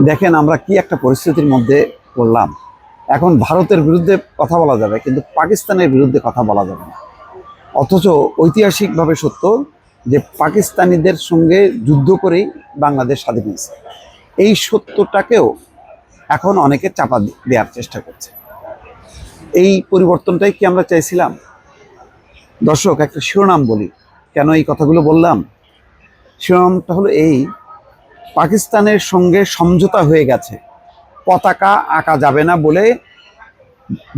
দেখেন আমরা কি একটা পরিস্থিতির মধ্যে পড়লাম। এখন ভারতের বিরুদ্ধে কথা বলা যাবে, কিন্তু পাকিস্তানের বিরুদ্ধে কথা বলা যাবে না। অথচ ঐতিহাসিকভাবে সত্য যে পাকিস্তানিদের সঙ্গে যুদ্ধ করেই বাংলাদেশ স্বাধীন হয়েছে। এই সত্যটাকেও এখন অনেকে চাপা দেওয়ার চেষ্টা করছে। এই পরিবর্তনটাই কি আমরা চাইছিলাম? দর্শক, একটা শিরোনাম বলি। কেন এই কথাগুলো বললাম? শিরোনামটা হলো এই: পাকিস্তানের সঙ্গে সমঝোতা হয়ে গেছে, পতাকা আঁকা যাবে না বলে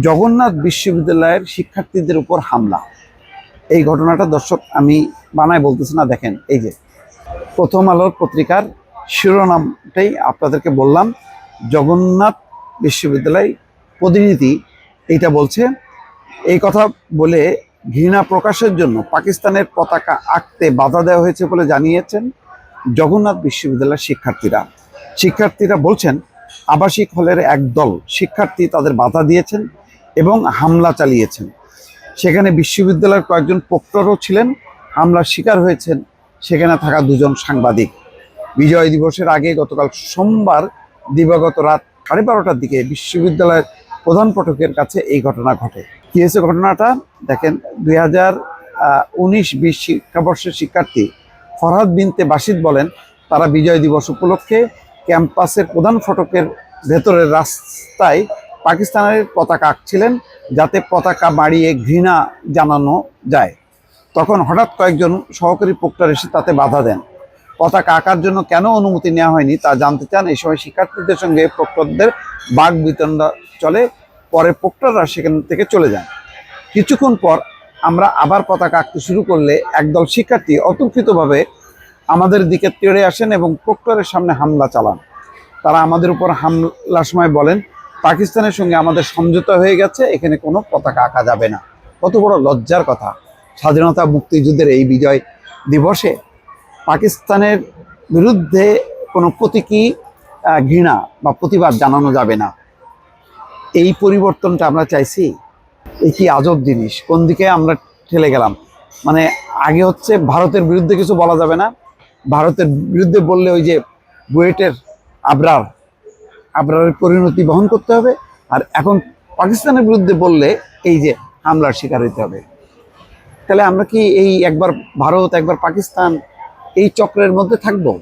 জগন্নাথ বিশ্ববিদ্যালয়ের শিক্ষার্থীদের উপর হামলা। এই ঘটনাটা দর্শক আমি বানায় বলতেছি না, দেখেন এই যে প্রথম আলোর পত্রিকার শিরোনামটাই আপনাদেরকে বললাম। জগন্নাথ বিশ্ববিদ্যালয় প্রতিনিধি এইটা বলছে। এই কথা বলে ঘৃণা প্রকাশের জন্য পাকিস্তানের পতাকা আঁকতে বাধা দেওয়া হয়েছে বলে জানিয়েছেন জগন্নাথ বিশ্ববিদ্যালয়ের শিক্ষার্থীরা বলছেন, আবাসিক হলের একদল শিক্ষার্থী তাদের বাধা দিয়েছেন এবং হামলা চালিয়েছেন। সেখানে বিশ্ববিদ্যালয়ের কয়েকজন প্রক্টরও ছিলেন। হামলার শিকার হয়েছেন সেখানে থাকা দুজন সাংবাদিক। বিজয় দিবসের আগে গতকাল সোমবার দিবাগত রাত 12:30টার দিকে বিশ্ববিদ্যালয়ের প্রধান ফটকের কাছে এই ঘটনা ঘটে। কি হয়েছে ঘটনাটা দেখেন। 2019-20 শিক্ষাবর্ষের শিক্ষার্থী ফরহাদ বিনতে বাসিদ বলেন, তারা বিজয় দিবস উপলক্ষে ক্যাম্পাসের প্রধান ফটকের ভেতরের রাস্তায় পাকিস্তানের পতাকা আঁকছিলেন, যাতে পতাকা বাড়িয়ে ঘৃণা জানানো যায়। তখন হঠাৎ কয়েকজন সহকারী প্রক্টর এসে তাতে বাধা দেন। পতাকা আঁকার জন্য কেন অনুমতি নেওয়া হয়নি তা জানতে চান। এই সময় শিক্ষার্থীদের সঙ্গে প্রক্টরদের বাক বিতণ্ডা চলে। পরে প্রক্টররা সেখান থেকে চলে যান। কিছুক্ষণ পর আমরা আবার পতাকা আঁকতে শুরু করলে একদল শিক্ষার্থী অতর্কিতভাবে আমাদের দিকে তেড়ে আসেন এবং প্রক্টরের সামনে হামলা চালান। তারা আমাদের উপর হামলার সময় বলেন, পাকিস্তানের সঙ্গে আমাদের সমঝোতা হয়ে গেছে, এখানে কোনো পতাকা আঁকা যাবে না। কত বড় লজ্জার কথা! স্বাধীনতা মুক্তিযুদ্ধের এই বিজয় দিবসে পাকিস্তানের বিরুদ্ধে কোনো প্রতীকী ঘৃণা বা প্রতিবাদ জানানো যাবে না। এই পরিবর্তনটা আমরা চাইছি। এই কি আজব জিনিস! কোন দিকে আমরা ঠেলে গেলাম। মানে আগে হচ্ছে ভারতের বিরুদ্ধে কিছু বলা যাবে না, ভারতের বিরুদ্ধে বললে ওই যে বুয়েটের আবরারের পরিণতি বহন করতে হবে। আর এখন পাকিস্তানের বিরুদ্ধে বললে এই যে হামলার শিকার হইতে হবে। তাহলে আমরা কি এই একবার ভারত একবার পাকিস্তান এই চক্রের মধ্যে থাকবো?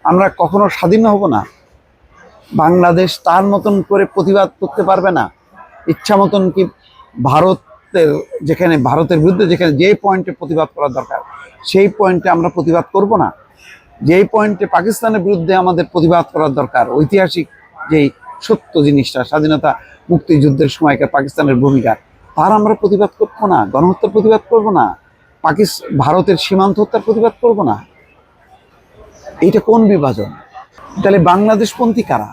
আমরা কখনো স্বাধীন হব না। বাংলাদেশ তার মতন করে প্রতিবাদ করতে পারবে না। ইচ্ছা মতন কি ভারতের বিরুদ্ধে যেখানে যে পয়েন্টে প্রতিবাদ করার দরকার সেই পয়েন্টে আমরা প্রতিবাদ করব না? যেই পয়েন্টে পাকিস্তানের বিরুদ্ধে আমাদের প্রতিবাদ করার দরকার, ঐতিহাসিক যেই সত্য জিনিসটা, স্বাধীনতা মুক্তিযুদ্ধের সময়কার পাকিস্তানের ভূমিকা, তার আমরা প্রতিবাদ করবো না? গণহত্যার প্রতিবাদ করব না? ভারতের সীমান্ত হত্যার প্রতিবাদ করব না? এইটা কোন বিভাজন? তাহলে বাংলাদেশপন্থী কারা?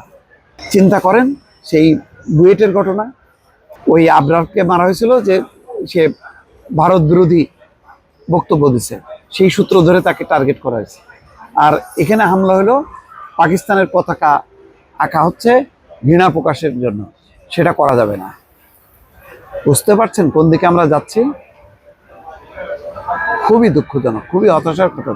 চিন্তা করেন। সেই বুয়েটের ঘটনা, ওই আবরারকে মারা হয়েছিল যে সে ভারত বিরোধী বক্তব্য দিছে, সেই সূত্র ধরে তাকে টার্গেট করা হয়েছে। আর এখানে হামলা হলো পাকিস্তানের পতাকা আঁকা হচ্ছে ঘৃণা প্রকাশের জন্য। সেটা করা যাবে না। বুঝতে পারছেন কোন দিকে আমরা যাচ্ছি? খুবই দুঃখজনক, খুবই হতাশার কথা।